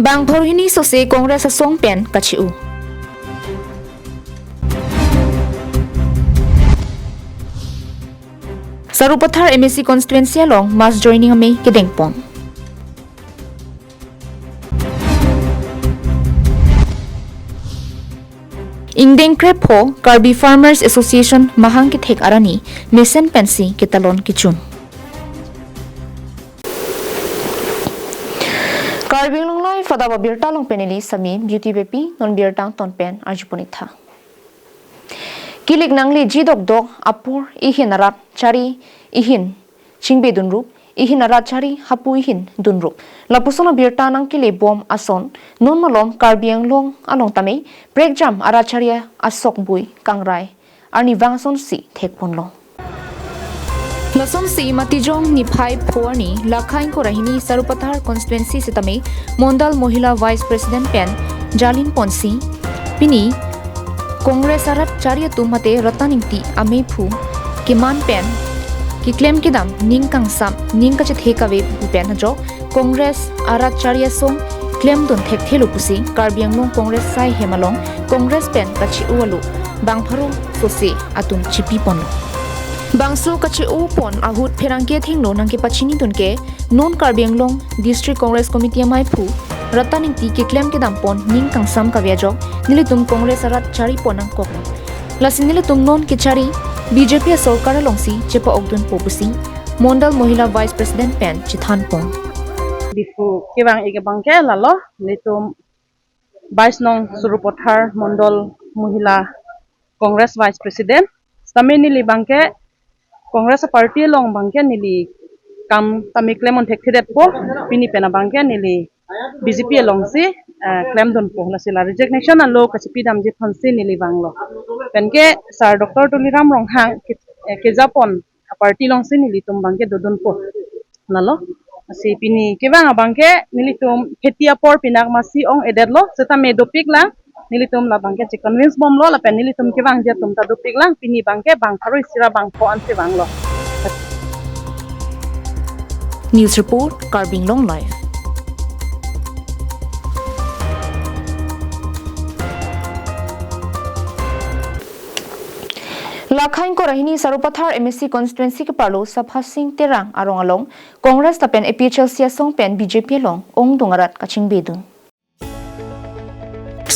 bang phorhini sose Congress asong pen kachiu Sarupathar MSC constituency along mass joining ame kedengpon Ingdeng Krepo Karbi Farmers Association mahang kithek arani mesen pensi kitalon kichun KarbiAnglongLIVE fada babirta long peneli sami beauty bepi non birtang ton pen arjupunitha Kilik nangli jidok dok apur ihin arat cari ihin chingbe dunrup ihin arat cari hapu ihin dunrup lapusona birta nang kile bom ason non malom KarbiAnglong along tame break jam arat charia asok bui kangrai arni wangson si thekponlo Lason si matijong ni phai phorni lakhain ko rahini Sarupathar constituency sitame Mondal Mohila Vice President Pen Jalin Ponsi Pini Congress arat charia tumate rataningti ame phu kiman pen ki claim kidam ning kangsam ning ka thekawe pen jo Congress arat charia song claim don thek thelu pusi KarbiAnglong Congress sai hemalong Congress pen kachi ualu bangpharu sose atum chipi pon Bangsu kachi u pon ahut pherangke thingno nangke pachini tunke non KarbiAnglong District Congress Committee mai phu rataning ti ke claim ke dampon ning kangsam ka viajo nilitum Congress arat chari ponang kok lasinilitum non ke chari BJP sarkar longsi chepa ogdun popusi Mondal Mohila Vice President Pen Chithan Pong Bifu kibang ike bangke lalo litum Vice Nong Sarupathar Mondal Mohila Congress Vice President sami nili bangke Congress party long bangke nili kam tami claim on thekhidet po pini pena bangke nili BJP long si claim don po la sila resignation an lo kachipi dam je phansi nili banglo penke sir Dr. Tuliram Ronghang ke Japon party long si nili tum bangke dodon po nalo si pini kebang bangke nili tum khetia por pinak masi ong edetlo seta me dopik lang nili tum la bangke che convince bom lo la pen nili tum kebang je tum ta dopik lang pini bangke bang tharoi sira bang po an se banglo News report KarbiAnglongLIVE Lakhain ko rahini Sarupathar MSC constituency ke parlo Sabha Singh Terang arong along Congress tapen APHL siasong pen BJP long ong dungarat kaching bedun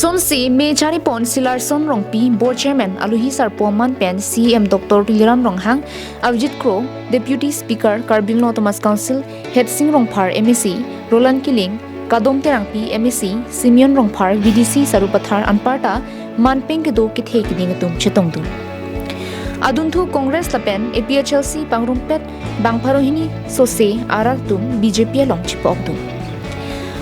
Sonsi me chari pon silar son rongpi board chairman aluhi sarpo man pen CM Dr. Tuliram Ronghang Avjit Kro Deputy Speaker KarbiAnglong Thomas Council Head Singh Rongphar MSC Roland Kiling Kadom Terangpi MSC Simeon Rongphar VDC Sarupathar Anparta Manpeng ke do kithe kidingatum chetongdun Aduntu Congress tapen APHLC pangrumpet bangpharohini sose aratum BJP long chipokdum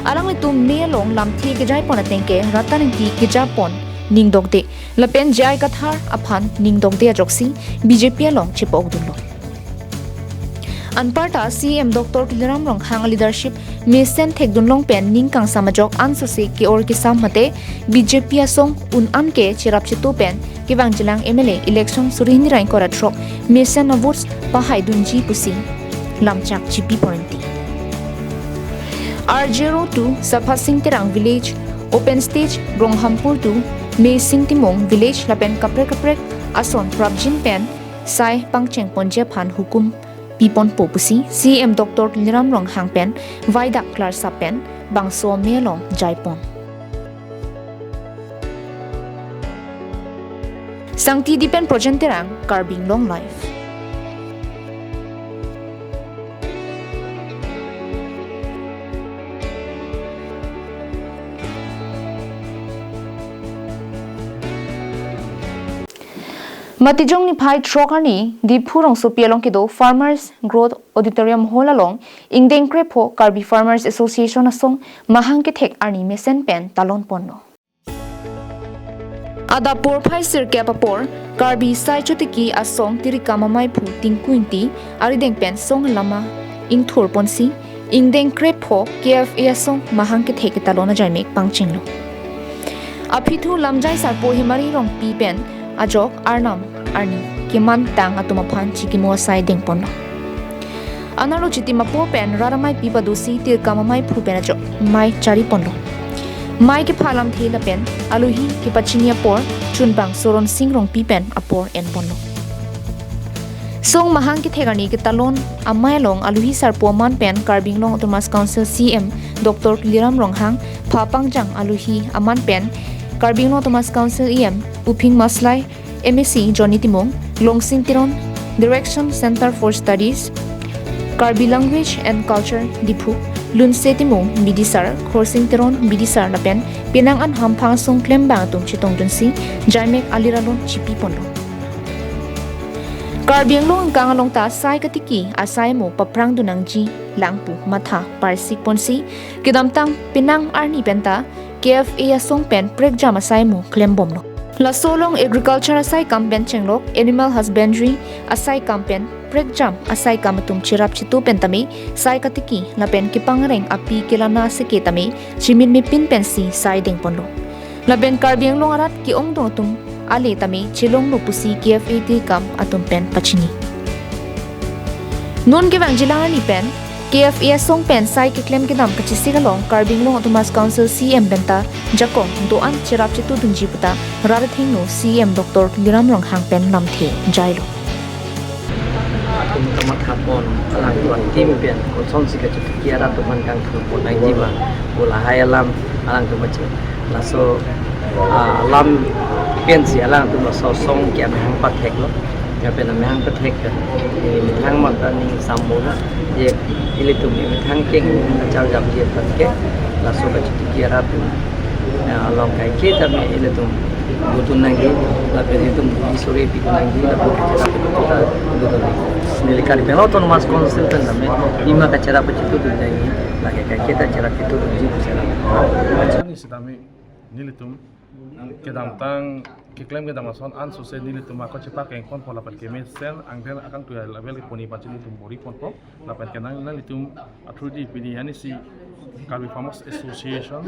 Alang litum me long lamthi ke jai pon atengke rataningti ke japon ningdokde lapen jai kathar aphan ningdokde ajoksi BJP long chipokdum lo Anparta CM Dr. Tuliram Ronghang leadership mesen thekdun long pen ning kang samajok ansose ke or ke sammate BJP asong un an ke chirap chitu pen Kibang Jilang MLA election surini rain koratrok mesen votes pahai dunji pusi lamchak GP pointi R02 Sabha Singh Terang village open stage Bronghampur to Me Singh Timong village lapen kapre ason prabjin pen sai pangcheng ponje phan hukum pipon popusi CM Dr. Tuliram Ronghang pen Vaida Clarsa pen bangso melong jaipon Sangti dipen projen terang KarbiAnglongLIVE Matijong ni phai trokani dipurong sopialong kido Farmers Growth Auditorium Hall along Ingdeng Krepo Karbi Farmers Association asong mahang ke thek arni mesen pen talon ponno Ada por phai sir kapapor Karbi sai chutiki asong tirika mamai phu tingkuinti arideng pen song lama ingthor ponsi Ingdeng Krepo KFA asong mahang ke thek talona jaimek pangchinglo Apithu lamjai sarpo himari rong pi pen ajok arnam arni kiman tang atuma phan chikimo sai dengpon analo chiti mapo pen raramai pipadusi tir kamamai phu pen ajok mai chari ponlo mai ki phalam the la pen aluhi ki pachinia por chunbang soron singrong pi pen apor en bonlo song mahang ki thegani ki talon amai long aluhi sarpo man pen Karbi Anglong Autonomous Council CM Dr. Liram Ronghang phapangjang aluhi aman pen Karbi Anglong Autonomous Council EM Uping Maslai MSc Johnny Timong Longsing Tiron Direction Center for Studies Karbi Language and Culture Dipu Lunse Timong Bidisar Khorsing Tiron Bidisar na pen pinang an hampang song klembang tum chitong dunsi Jaimek Aliralon Chipi Pondo Karbi Anglong kangalong ta sai katiki asai mo paprang dunangji langpu matha parsik ponsi kidamtang pinang arni penta KFA asong pen prekjam asai mo klembom no la solong agriculture asai kampen chenglok animal husbandry asai kampen prekjam asai kamatum chirap chitu pentami sai katiki la pen kipangreng api kilana seketami chimin mi pin pensi sai ding ponlo la ben Karbi Anglong arat ki ongdong tum ali tami chilong no pusi KFA ti kam atum pen pachini non gewang jilani pen KFA song pen sai ki klem kidam kachisi galong Karbi Anglong Autonomous Council CM benta jakong doan chirap chitu dunji puta rarathing no CM Dr. Liram Ronghang pen namthe jailo atum tamat kapon alang tuan tim pen ko son sika chutu kiara tu man kang thu pon nang jiba bola hayalam alang tu mache laso alam pen si alang tu so song kya hang pathek lo ya pen hang pathek ni hang mat ani samona ye ili tu ni hang keng chal jam ye patke laso ka chutu kiara tu along kai ke ta me ili tu butuh nangi tapi itu sore pi nangi tapi cara kita nilai Karbi Anglong Autonomous Council kan kami lima cara begitu tu nangi lagi kita cara itu di sana macam ni sedami nilai tu kita tang kiklaim kita masuk an sosial nilai tu maka cepat kengkon pola perkembangan sen angker akan tu level poni macam itu bori pon po lapan kenang nilai tu atrudi pilih yani si Karbi Farmers Association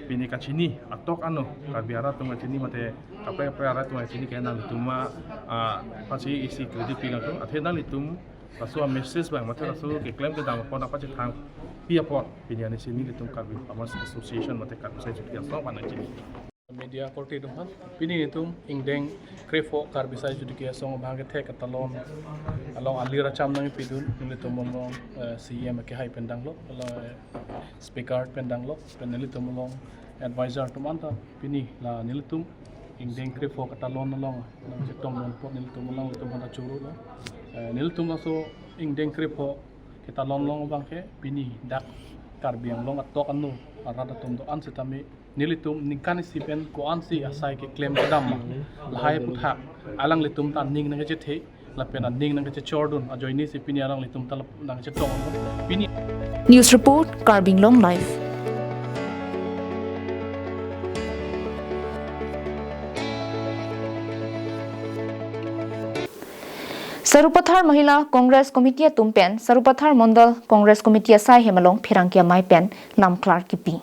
bini kacini atok anu Karbi arat tu macini mate apa arat tu macini kena lituma pasti isi kredit pingang tu athena litum pasu message bang mate pasu klaim ke dang pon apa cetang pia pot bini ani sini litum Karbi Farmers Association mate Karbi saya juga so mana cini media korte dum han bini litum ingdeng krefo Karbi saya juga so bang ke katalon along alira cham nang pidun litum mon CM ke hai pendang lo speaker pendang lo penelitum long advisor tu manta pini la nilitum ingdeng krefo katalon long jetom non pot nilitum long tu manta churu lo nilitum so ingdeng krefo katalon long bang ke pini dak Karbi Anglong atok anu arada tum do an setami nilitum nikani sipen ko an si asai ke claim dam lahai putha alang litum ta ning nang je the la pena ning nang je chordun ajoini si pini alang litum ta nang je tong pini News report KarbiAnglongLIVE Sarupathar Mahila Congress Committee tumpen Sarupathar Mondal Congress Committee asai hemalong phirangkia mai pen lam clark kipi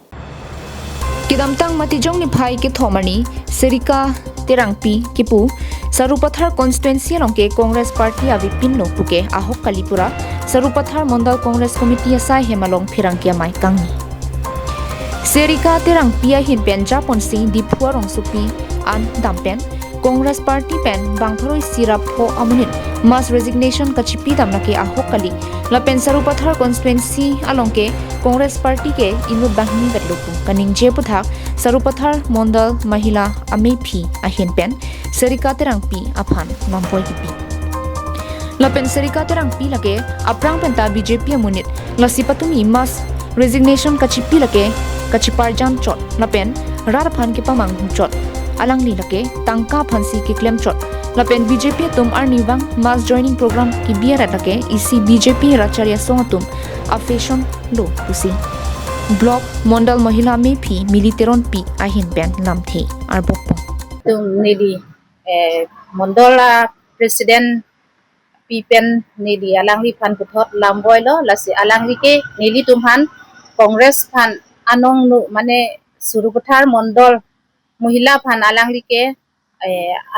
kidamtang matijong ni phai ke thomani serika terangpi kipu Sarupathar constituency longke Congress party avi pinno puke ahok kalipura Sarupathar Mondal Congress Committee asai hemalong phirangkia mai kangni serika terangpia hin pen japon si dipuarong supi an dampen Congress Party pen bangtharoi sirap ho amunit mass resignation kachipi damnake ahokali lapen Sarupathar constituency alongke Congress Party ke inu bahni betloku kaning jeputhak Sarupathar Mondal Mahila Amepi ahin pen serika terangpi aphan nampoi kipi lapen serika terangpi lake aprang penta BJP amunit lasipatumi mass resignation kachipi lake kachiparjam chot lapen rarphan ki pamang chot alang li lake tangka phansi ki claim chot lapen BJP tum arniwang mass joining program ki biara lake isi BJP racharya songatum affection lo pusi block mondal mahila me phi militeron pi ahin pen lamthe arbokpo tum nidi mondola president pipen nidi alangri phan puthot lamboy lo lasi alangri ke nili tumhan congress phan anong nu mane Sarupathar mondol Mohila phan alangri ke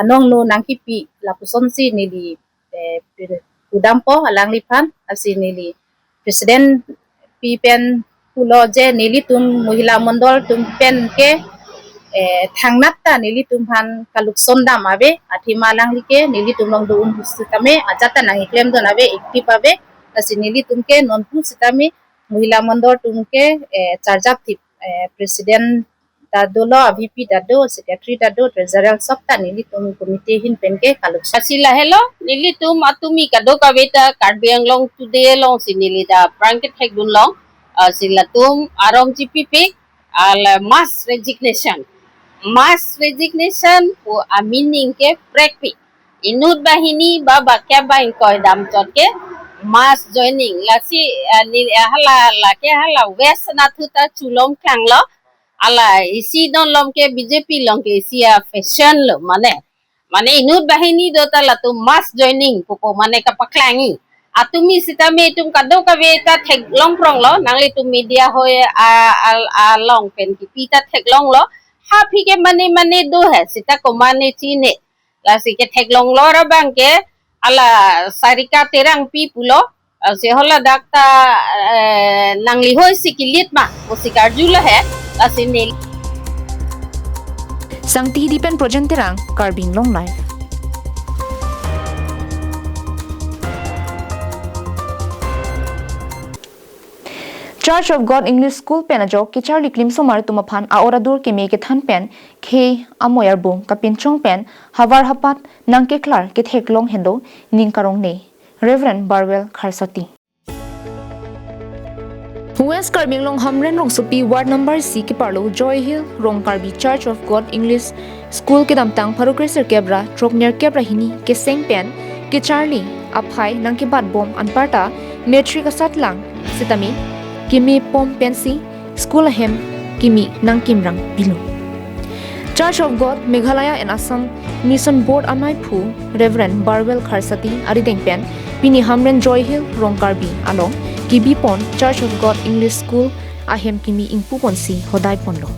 anong nu nangki pi lapuson si nili udampo alangri phan asi nili president pi pen pulo je nili tum mohila mondol tum pen ke thangnak ta nili tum han kaluk sondam abe athima lang like nili tum long do un sitame ajata nang claim don abe active abe asi nili tum ke non pu sitame mohila mondol tum ke charjap tip president dadolo VP dado secretary dado treasurer sabta nili tum committee hin pen ke kaluk Sila hello nili tum atumi kado kaveta Karbi Anglong today long sinili da blanket hegdun long sila tum arong GPP al mass resignation ko amining ke prekpi inut bahini baba kya ba inko dam chot ke mass joining lasi hala west na thuta chulom khang lo ala isi don lom ke BJP long ke isia fashion lo mane inut bahini do tala tu mass joining popo mane kapaklangi atumi sitame tum kado kaveta thek long prong lo nangli tum media hoye a long pen ki pita thek long lo happy ke mane do hai sita ko mane chine la si ke thek long lo ra bang ke ala sarika terang pi pulo se hola dakta nangli hoy sikilit ma o sikar jula hai la si ne Sangti Dipen Project Terang, KarbiAnglongLIVE. Church of God English School pen ajok ki Charlie Klim somar tumaphan aoradur ke me ke than pen ke amoyar bung kapin chong pen havar hapat nang ke klar ke thek long hendo ning karong ne Reverend Barwell Kharsati West Karbi Anglong Hamren Rong Supi Ward Number C ke parlo Joy Hill Rong Karbi Church of God English School ke damtang Parukreser Kebra Trokner Kebra hini ke seng pen ke Charlie aphai nang ke bat bom anparta metric asat lang sitami kimi pom pensi school hem kimi nang kimrang bilu Church of God Meghalaya and Assam Mission Board Amai Phu Reverend Barwell Kharsati Arideng pen pini Hamren Joy Hill Rong Karbi Along Kibi pon Church of God English School ahem kimi ingpu pon si hodai pon lo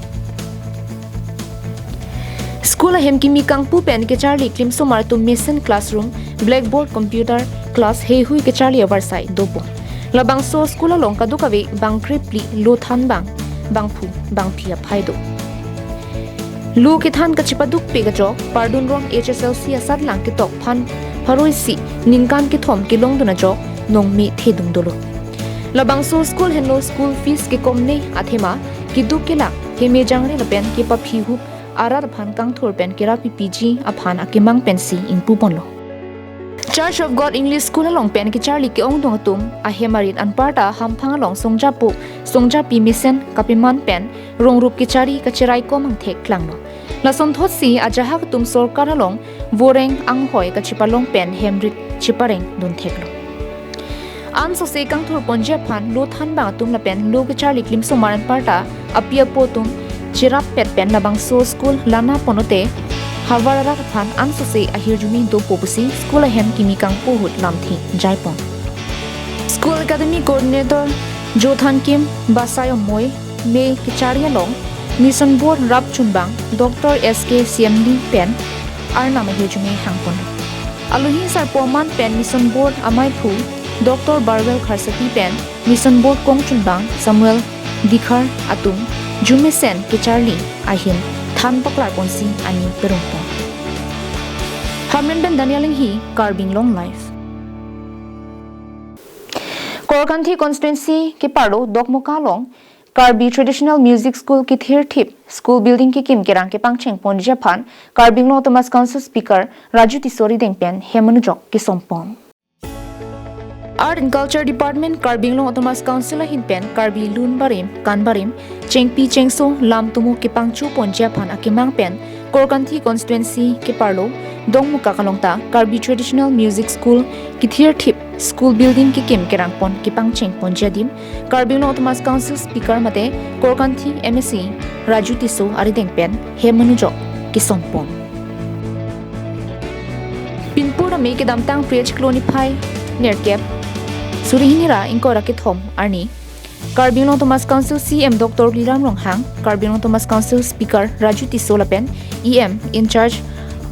School ahem kimi kangpu pen ke Charlie Klim somar to mission classroom blackboard computer class he hui ke Charlie oversight dopo labang so school along kadukawe bang kripli lo than bang pu bang phia phaido lu ke than ka chipaduk pe ga jok pardun rong HSLC asat lang ke tok phan pharoi si ningkan ke thom ke long duna jok nong mi thedung dolo labang so school hello school fees ke komne athema ki du ke la ke me jangre la pen ke pa phi hu arar phan kang thor pen ke ra PPG aphan akimang pensi inpu ponlo Church of God English School along pen ke Charlie ke ong dong tum ahemarit anparta hamphang along songja pi mission kapiman pen rong rup ke chari ka chirai ko mang thek klanglo la som thot si ajaha tum sarkar along voreng ang hoi ka chipalong pen hemrit chipareng dun theklo an so se kang thur ponje phan lo than ba tum la pen lo ke Charlie Klim somaran parta apia potum chirap pet pen labang so school lana ponote Harvard phan an so se ahir jumi do popusi school ahem kimi kang po hut lamthi jaipon School Academy Coordinator Jothan Kim Basayo Moy me ke Charlie long Mission Board Rap Chunbang Dr. SK CMD pen arna ma hejumi hangpon Aluhi sar poman pen Mission Board amai phu Dr. Barwell Kharsati pen Mission Board Kong Chunbang Samuel Dikhar Atum Jume Sen ke Charlie ahin than paklar ponsi ani perungpon Hamren Ben Daniel hi KarbiAnglongLIVE Korkanthi constituency ke parlo dokmoka long Karbi Traditional Music School ki thir thip school building ki kim kerang ke pangcheng pon Japan KarbiAnglong Thomas Council Speaker Raju Tisori dengpen hemanujok ki sompong Art and Culture Department KarbiAnglong Thomas Council hinpen Karbi Lun Barim Kan Barim Chengpi Chengso Lam Tumu ki pangchu pon Japan akimang pen Korkanthi constituency ke parlo dongmuka kalongta Karbi Traditional Music School ki thir thip school building ki kim kerang pon ki pangcheng pon jadim KarbiAnglong Thomas Council Speaker mate Korkanthi MSc Raju Tiso arideng pen hemanujok ki sompon Pinpura me ke damtang PH Clonify nerkep Surihinira inkora ke thom arni KarbiAnglong Thomas Council CM Dr. Liram Ronghang KarbiAnglong Thomas Council Speaker Raju Tiso lapen EM in charge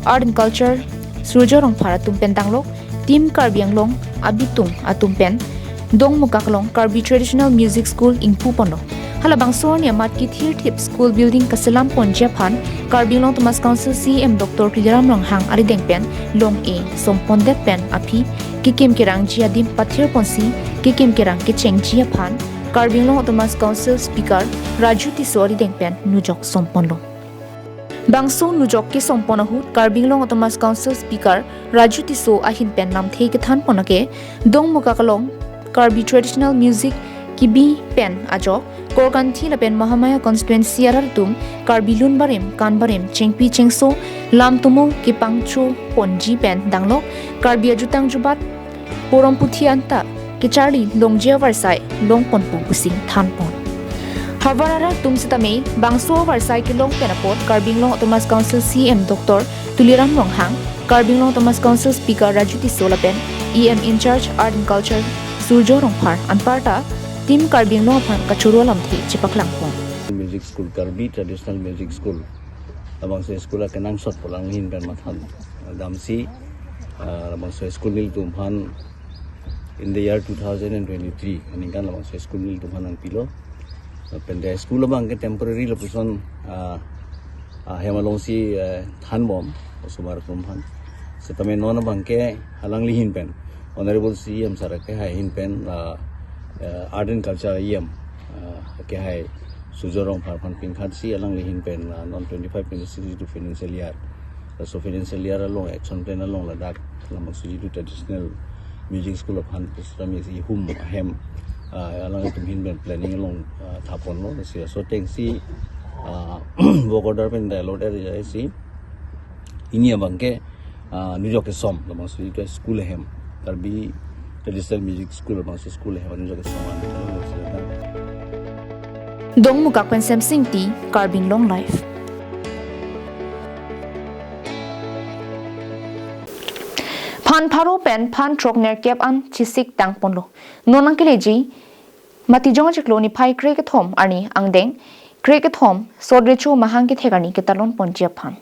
Art and Culture Surjo Rongphara tumpen tanglok Team KarbiAnglong Abitung atumpen Dongmukaklong Karbi Traditional Music School in Pupono halabang sor ni amat ki thir thip school building kasilam ponjia phan KarbiAnglong Thomas Council CM Dr. Kliram Ronghang ari dengpen long e sompon det pen api kikim kirang jia dim pathir ponsi kikim kirang ki chengjia phan KarbiAnglong Thomas Council Speaker Raju Tisori dengpen nujok sompon lo Bangso nujok ke sompon ahut KarbiAnglong Thomas Council Speaker Raju Tiso ahin pen nam thei ke than ponake dong muka kalong Karbi traditional music kibi pen ajok korkanthi la pen mahamaya constituency aratum Karbi lunbarim kanbarim chengpi chengso lamtumo ki pangcho ponji pen danglok Karbi ajutang jubat poromputhi anta ki charli longjia varsai longponpu pusing thanpon Havarara tumsitame bangso varsai ki long penapot KarbiAnglong Thomas Council CM Dr. Tuliram Ronghang KarbiAnglong Thomas Council Speaker Rajuti Solapen EM in charge Art and Culture Surjo Rongphar Anparta Team KarbiAnglong phan kachuro lamthi chipaklang pon Music School Karbi Traditional Music School abang sa school kenang shot pulang hin kan mathan damsi abang sa school nil tumhan in the year 2023 aning kan abang sa school nil tumhan ang pilo pende school abang ke temporary location hemalong si than bom sumar tumhan setame non abang ke halang lihin pen honorable CM sarake hai hin pen art and culture EM ke hai Sujorong Farpan Pinkhat si alang lihin pen non 25-26 to financial year so financial year along action plan along ladak lamang suji to traditional music school of Han Islamic si hum hem alang itum hin pen planning along thapon lo si so teng si bokodar pen dialogue er si ini abangke nujok ke som lamang suji to school hem Karbi traditional music school lamang si school hem nujok ke som Dong muka kwensem singti KarbiAnglongLIVE Phan pharo pen phan trok ner kep an chisik tang ponlo nonang keleji mati jong chiklo ni phai kre ke thom ani angdeng kre ke thom sodrechu mahang ke thegani ke talon ponjia phan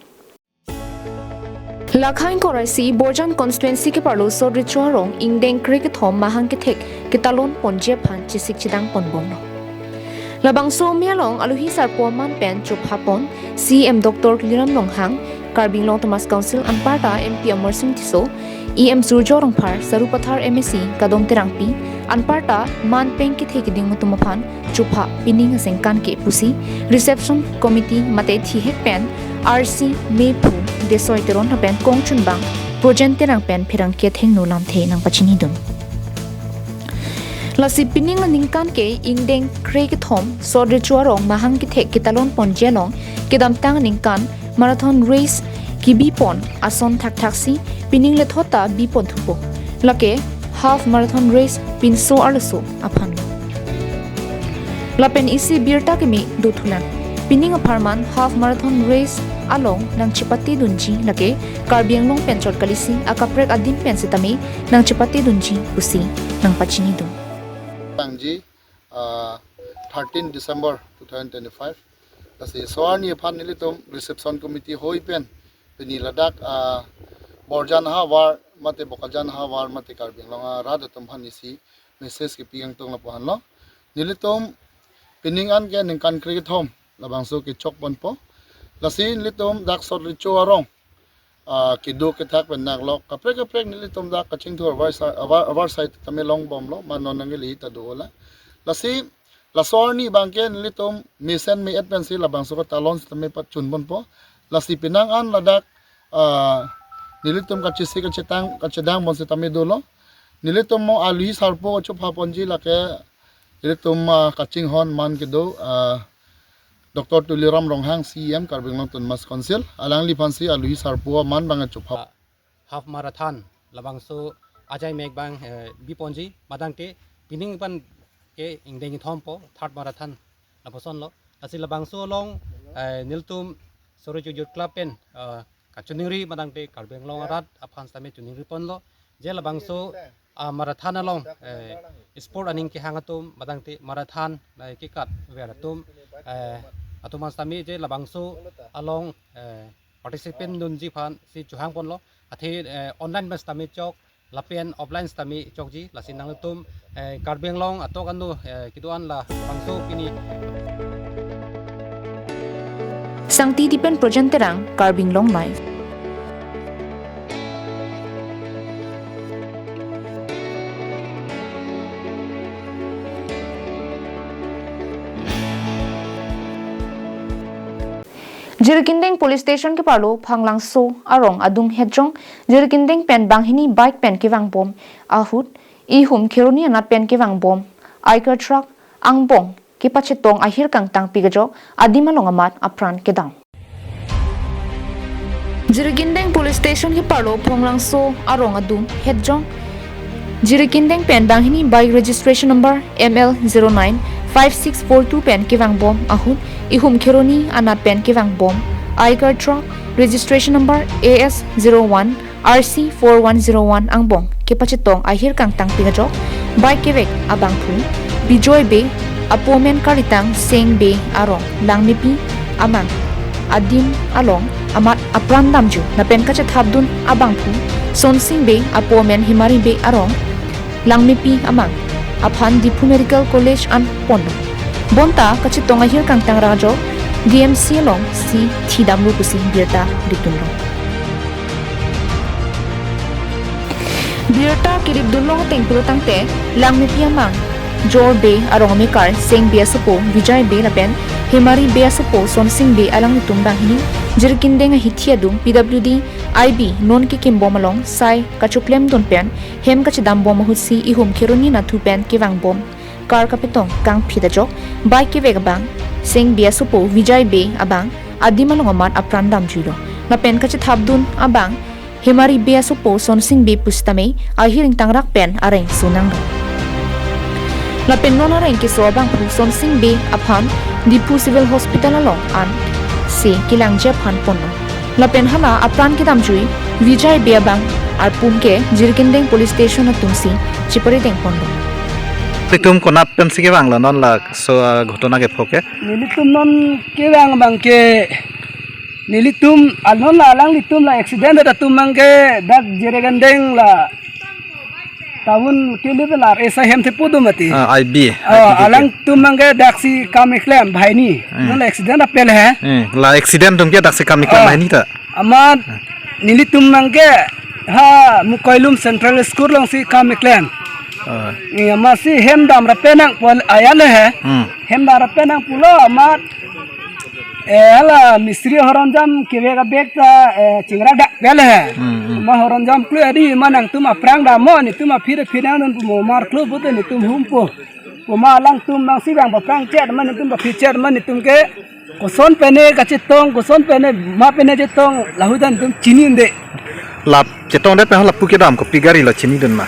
Lakhain koraisi Borjan constituency ke parlo sodrechu rong ingdeng kre ke thom mahang ke thek ke talon ponjia phan chisik chidang ponbongno Labangso mialong aluhi sarpoman pen chup hapon CM Dr. Kliram Ronghang KarbiAnglong Thomas Council Anparta MP Amorsing Tiso EM Surjo Rongphar Sarupathar MSc Kadom Terangpi Anparta Man Peng ki thekiding mutumaphan chupha pining sengkan ke pusi reception committee mate thi hek pen RC Mepu Desoi Teron pen Kongchun Bang Projen Terang pen phirang ke thengno lam the nang pachini dum Lasi pining ningkan ke ingdeng krek thom sodre chuarong mahang ki thek kitalon ponjelong kidam tang ningkan marathon race kibi pon ason thak thaksi pining le thota bi pon thupo lake half marathon race pinso arso aphan lapen isi birta ke mi do thulan pining aparman half marathon race along nang chipati dunji lake KarbiAnglong penchot kalisi akaprek adim pensitami nang chipati dunji usi nang pachini dum Ji 13 December 2025 kasi soani phan nilitum reception committee hoi pen peni ladak borjan ha war mate bokajan ha war mate KarbiAnglong radatum phan isi message ki piang tong la phan lo nilitum pining an ke ning kan kri thom labangso ki chok pon po lasi nilitum dak sot richo arong kidu ke thak pen nak lo kapre nilitum dak kaching thor war side tamelong bom lo manon ngeli ta do la lasi lasorni bangke nilitum mission me advance la bangso ka talon tame pat chun bon po lasi pinang an ladak nilitum ka chisi ka chetang ka chedang bon se tame do lo nilitum mo ali sarpo chup haponji la ke nilitum kaching hon man ke do Dr. Tuliram Ronghang CM KarbiAnglong Thomas Council alang lipansi aluhi sarpua man banga chupha half marathon labangso ajai mek bang biponji madangte pining ban ke ingdeng thompo third marathon laboson lo asi labangso long niltum soroju youth club pen kachuningri madangte KarbiAnglong arat aphan stame chuningri pon lo je labangso marathon along sport aning ki hangatum madangte marathon ki kat veratum atuman stami je labangso along participant dunji phan si chuhang pon lo athi online bas stami chok lapian offline stami chokji lasin nang tum Karbi Anglong atok anu kiduan la bangso pini sang titipen project terang KarbiAnglongLIVE. Jirkindeng police station ke parlo phanglang so arong adum hedjong jirkindeng pen banghini bike pen kiwang bom ahut ihum kheroni anat pen kiwang bom aiker truck angbong ki pachetong ahir kang tang pigajo adimalong amat apran kedang jirkindeng police station ke parlo phanglang so arong adum hedjong jirkindeng pen banghini bike registration number ML09 5642 pen kiwang bom ahut ihum kheroni anat pen kiwang bom aiker truck registration number AS01 RC4101 angbong kipachitong ahir kang tang pingajo bike kevek abang phu bijoy be apomen karitang seng be arong langnipi amang adim along amat apran damju na pen kachat habdun abang phu sonsing be apomen himari be arong langnipi amang aphan Dipu Medical College an Pondo bonta kachitong ahir kang tang rajo DMC long si TW kusi birta ditunlo birta kirip dunlo teng purutangte langmi piamang jor be arong mekar seng be asapo vijay be lapen himari be asapo sonsing be alang tumbang hini jirkindeng hithiadum PWD IB non ki kim bomalong sai kachuklem don pen hem kachidam bom hutsi ihum kheroni na thu pen kiwang bom kar kapitong kang phidajok bike ki vegabang seng bia supo vijay be abang adimalong amat aprandam julo na pen kachit habdun abang himari bia supo sonsing be pustame ahiring tangrak pen areng sunang la pen non areng ki so abang sonsing be aphan Dipu Civil Hospital along an se kilang jephan pono lapen hala apran ki damjui vijay beabang ar pumke jirkindeng police station atumsi chipari teng pondo Titum konap pem sige bang la non la so ghotona ke phoke nilitum non ke bang bang ke nilitum alon la alang litum la accident da tum mangke dak jirkindeng la tahun kili la esa hem te pudumati IB alang tum mangke dak si kamiklem bhaini non la accident apel hai la accident tum ke dak se kamikla bhaini ta amad nilitum mangke ha mukoilum central school long si kamiklem masih hem dam rapenang pol ayale hai hem dam rapenang pulo amat ela mistri horonjam kivega bekta cingra dak pele hai ma horonjam klu adi manang tuma prang da mo ni tuma phire phirang non mo mar klu bote ni tum humpo ma lang tum mang si bang prang chet man tum ba phichet man tum ke koson pene kachitong koson pene ma pene jetong lahudan tum chinin de lap chetong de pe hala pu ke dam ko pigari la chini den ma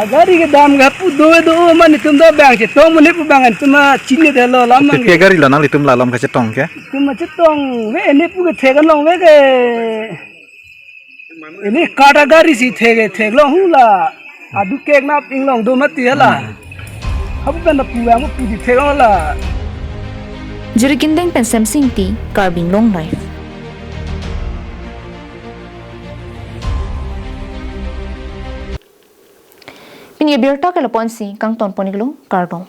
agari ke dam ga pu do man tum do bang chetong mun pu bang tuma chini de lo lam mang pigari la nang litum la lam ka chetong ke tuma chetong we ne pu ke thegan long we ke ini kategori si theglong hula adu kek na pinglong do mati hala habu ben pu yang pu di theglong la jirkindeng pen samsing ti KarbiAnglongLIVE Pinya birta ke laponsi kang ton poniglo kardong